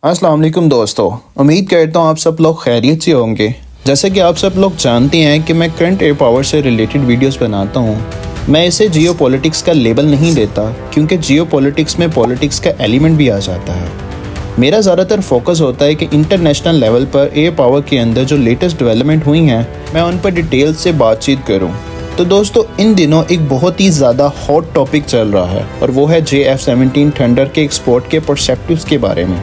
अस्सलाम वालेकुम दोस्तों, उम्मीद करता हूँ आप सब लोग खैरियत से होंगे। जैसे कि आप सब लोग जानते हैं कि मैं करंट एयर पावर से रिलेटेड वीडियोस बनाता हूँ। मैं इसे जियो पॉलिटिक्स का लेबल नहीं देता क्योंकि जियो पॉलिटिक्स में पॉलिटिक्स का एलिमेंट भी आ जाता है। मेरा ज़्यादातर फोकस होता है कि इंटरनेशनल लेवल पर एयर पावर के अंदर जो लेटेस्ट डेवलपमेंट हुई हैं मैं उन पर डिटेल से बातचीत करूँ। तो दोस्तों, इन दिनों एक बहुत ही ज़्यादा हॉट टॉपिक चल रहा है और वो है JF-17 थंडर के एक्सपोर्ट के परस्पेक्टिव्स के बारे में।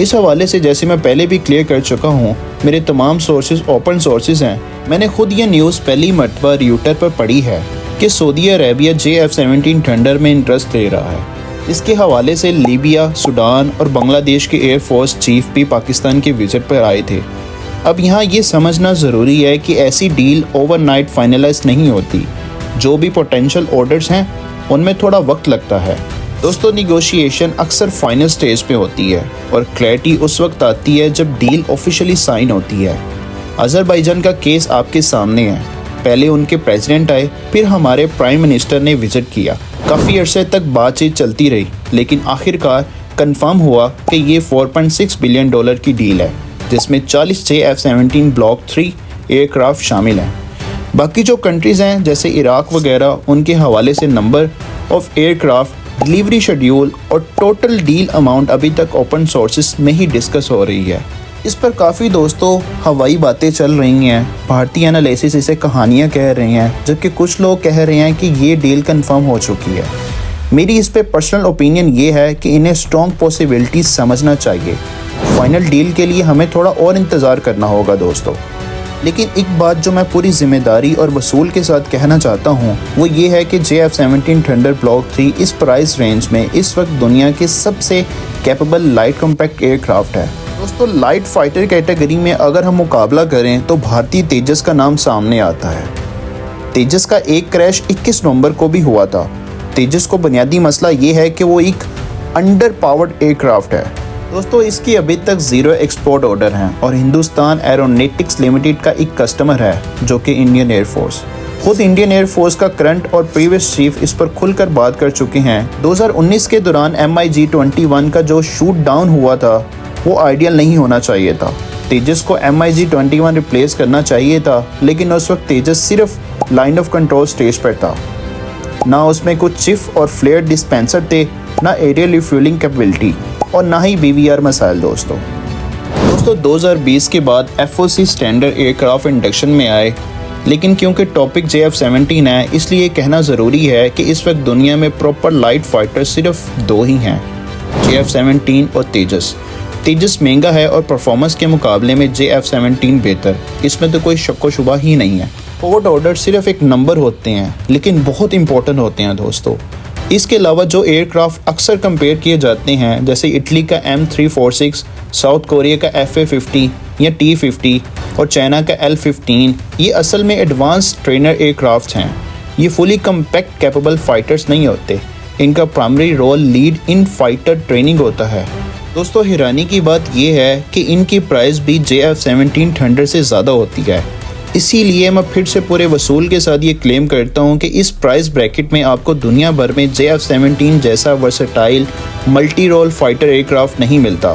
इस हवाले से जैसे मैं पहले भी क्लियर कर चुका हूँ, मेरे तमाम सोर्सेज ओपन सोर्सेज हैं। मैंने खुद ये न्यूज़ पहली मरतबा र्यूटर पर पढ़ी है कि सऊदी अरेबिया JF-17 थंडर में इंटरेस्ट ले रहा है। इसके हवाले से लीबिया, सूडान और बांग्लादेश के एयरफोर्स चीफ भी पाकिस्तान के विजिट पर आए थे। अब यहाँ ये समझना ज़रूरी है कि ऐसी डील ओवरनाइट फाइनलाइज नहीं होती। जो भी पोटेंशियल ऑर्डर्स हैं उनमें थोड़ा वक्त लगता है। दोस्तों, निगोशिएशन अक्सर फाइनल स्टेज पे होती है और क्लैरिटी उस वक्त आती है जब डील ऑफिशियली साइन होती है। अज़रबैजान का केस आपके सामने है। पहले उनके प्रेसिडेंट आए, फिर हमारे प्राइम मिनिस्टर ने विजिट किया। काफ़ी अरसे तक बातचीत चलती रही, लेकिन आखिरकार कंफर्म हुआ कि ये $4.6 बिलियन की डील है, जिसमें 40 JF-17 ब्लॉक 3 एयरक्राफ्ट शामिल हैं। बाकी जो कंट्रीज़ हैं जैसे इराक वगैरह, उनके हवाले से number of aircraft, delivery schedule और टोटल डील अमाउंट अभी तक ओपन सोर्सेस में ही डिस्कस हो रही है। इस पर काफ़ी दोस्तों हवाई बातें चल रही हैं। भारतीय एनालिसिस इसे कहानियां कह रहे हैं, जबकि कुछ लोग कह रहे हैं कि ये डील कंफर्म हो चुकी है। मेरी इस पर पर्सनल ओपिनियन ये है कि इन्हें स्ट्रॉन्ग पॉसिबिलिटीज समझना चाहिए। फाइनल डील के लिए हमें थोड़ा और इंतज़ार करना होगा दोस्तों। लेकिन एक बात जो मैं पूरी जिम्मेदारी और वसूल के साथ कहना चाहता हूँ वो ये है कि JF-17 थंडर ब्लॉक 3 इस प्राइस रेंज में इस वक्त दुनिया के सबसे कैपेबल लाइट कॉम्पैक्ट एयरक्राफ्ट है। दोस्तों, लाइट फाइटर कैटेगरी में अगर हम मुकाबला करें तो भारतीय तेजस का नाम सामने आता है। तेजस का एक क्रैश 21 नवंबर को भी हुआ था। तेजस को बुनियादी मसला ये है कि वो एक अंडर पावर्ड एयरक्राफ्ट है। दोस्तों, इसकी अभी तक 0 एक्सपोर्ट ऑर्डर हैं और हिंदुस्तान एरोनॉटिक्स लिमिटेड का एक कस्टमर है जो कि इंडियन एयरफोर्स। खुद इंडियन एयरफोर्स का करंट और प्रीवियस चीफ इस पर खुलकर बात कर चुके हैं। 2019 के दौरान MiG-21 का जो शूट डाउन हुआ था वो आइडियल नहीं होना चाहिए था। तेजस को MiG-21 रिप्लेस करना चाहिए था, लेकिन उस वक्त तेजस सिर्फ लाइन ऑफ कंट्रोल स्टेज पर था। ना उसमें कुछ चिफ और फ्लेयर डिस्पेंसर थे, ना एरियल रिफ्यूलिंग कैपेबिलिटी और ना ही BVR मसाइल। दोस्तों 2020 के बाद FOC स्टैंडर्ड एयरक्राफ्ट इंडक्शन में आए, लेकिन क्योंकि टॉपिक JF-17 है इसलिए कहना ज़रूरी है कि इस वक्त दुनिया में प्रॉपर लाइट फाइटर सिर्फ 2 ही हैं, JF-17 और तेजस। तेजस महंगा है और परफॉर्मेंस के मुकाबले में JF-17 बेहतर, इसमें तो कोई शक व शुबा ही नहीं है। एक्सपोर्ट ऑर्डर सिर्फ एक नंबर होते हैं, लेकिन बहुत इंपॉर्टेंट होते हैं दोस्तों। इसके अलावा जो एयरक्राफ्ट अक्सर कंपेयर किए जाते हैं जैसे इटली का M346, साउथ कोरिया का FA-50 या T-50 और चाइना का L-15, ये असल में एडवांस ट्रेनर एयरक्राफ्ट हैं। ये फुली कम्पैक्ट कैपेबल फाइटर्स नहीं होते। इनका primary role lead in fighter training होता है। दोस्तों, हैरानी की बात यह है कि इनकी प्राइस भी JF-17 थंडर से ज़्यादा होती है। इसीलिए मैं फिर से पूरे वसूल के साथ ये क्लेम करता हूँ कि इस प्राइस ब्रैकेट में आपको दुनिया भर में JF-17 जैसा versatile multi role fighter aircraft नहीं मिलता।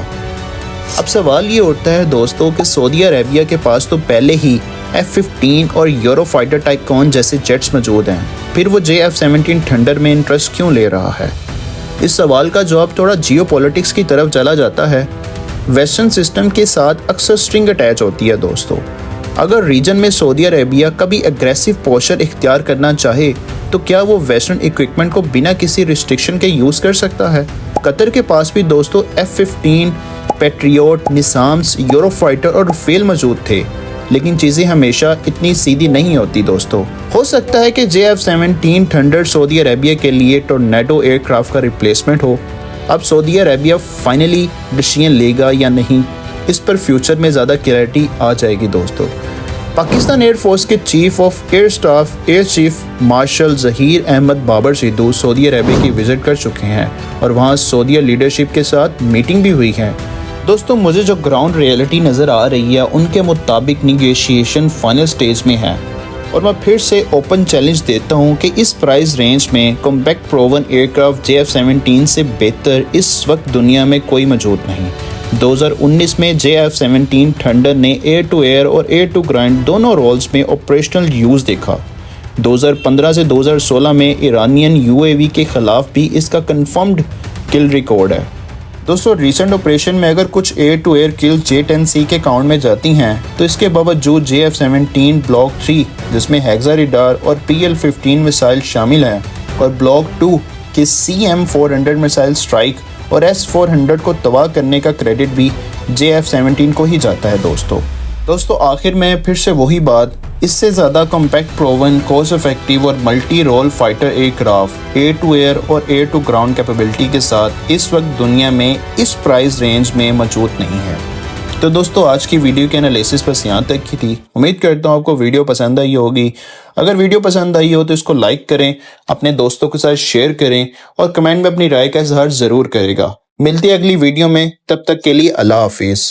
अब सवाल ये उठता है दोस्तों कि सऊदी अरेबिया के पास तो पहले ही F-15 और यूरो फाइटर टाइकॉन जैसे जेट्स मौजूद हैं, फिर वो JF-17 थंडर में इंटरेस्ट क्यों ले रहा है? इस सवाल का जवाब थोड़ा जियो पॉलिटिक्स की तरफ चला जाता है। वेस्टर्न सिस्टम के साथ अक्सर स्ट्रिंग अटैच होती है दोस्तों। अगर रीजन में सऊदी अरेबिया कभी एग्रेसिव पोस्चर इख्तियार करना चाहे तो क्या वो वेस्टर्न इक्विपमेंट को बिना किसी रिस्ट्रिक्शन के यूज़ कर सकता है? कतर के पास भी दोस्तों F-15, पैट्रियोट, निसाम्स, यूरो फाइटर और राफेल मौजूद थे, लेकिन चीज़ें हमेशा इतनी सीधी नहीं होती दोस्तों। हो सकता है कि JF-17 थंडर सऊदी अरेबिया के लिए टोर्नेडो एयरक्राफ्ट का रिप्लेसमेंट हो। अब सऊदी अरेबिया फाइनली डिसीजन लेगा या नहीं, इस पर फ्यूचर में ज़्यादा क्लैरिटी आ जाएगी दोस्तों। पाकिस्तान एयरफोर्स के chief of air staff air chief marshal Zaheer Ahmad Babar Sidhu Saudi Arabia की विज़िट कर चुके हैं और वहाँ सऊदी लीडरशिप के साथ मीटिंग भी हुई है। दोस्तों, मुझे जो ग्राउंड रियलिटी नज़र आ रही है उनके मुताबिक निगोशिएशन फाइनल स्टेज में है और मैं फिर से ओपन चैलेंज देता हूं कि इस प्राइस रेंज में कॉम्पैक्ट प्रोवन एयरक्राफ्ट JF-17 से बेहतर इस वक्त दुनिया में कोई मौजूद नहीं। 2019 में JF-17 थंडर ने एयर टू एयर और एयर टू ग्राउंड दोनों रोल्स में ऑपरेशनल यूज़ देखा। 2015 से 2016 में ईरानियन यूएवी के खिलाफ भी इसका कंफर्म्ड किल रिकॉर्ड है। दोस्तों, रिसेंट ऑपरेशन में अगर कुछ air to air kill J-10C के काउंट में जाती हैं तो इसके बावजूद JF-17 ब्लॉक 3 जिसमें हेक्सारेडार और PL-15 मिसाइल शामिल हैं और ब्लॉक 2 के CM-400 मिसाइल स्ट्राइक और S-400 को तबाह करने का क्रेडिट भी JF-17 को ही जाता है। दोस्तों आखिर में फिर से वही बात, इससे ज़्यादा कॉम्पैक्ट, प्रोवन, कॉस्ट इफेक्टिव और multi role fighter aircraft air to air और एयर टू ग्राउंड कैपेबिलिटी के साथ इस वक्त दुनिया में इस प्राइस रेंज में मौजूद नहीं है। तो दोस्तों आज की वीडियो के एनालिसिस बस यहाँ तक की थी। उम्मीद करता हूँ आपको वीडियो पसंद आई होगी। अगर वीडियो पसंद आई हो तो इसको लाइक करें, अपने दोस्तों के साथ शेयर करें और कमेंट में अपनी राय का इजहार ज़रूर करेगा। मिलते हैं अगली वीडियो में, तब तक के लिए अल्लाह हाफिज़।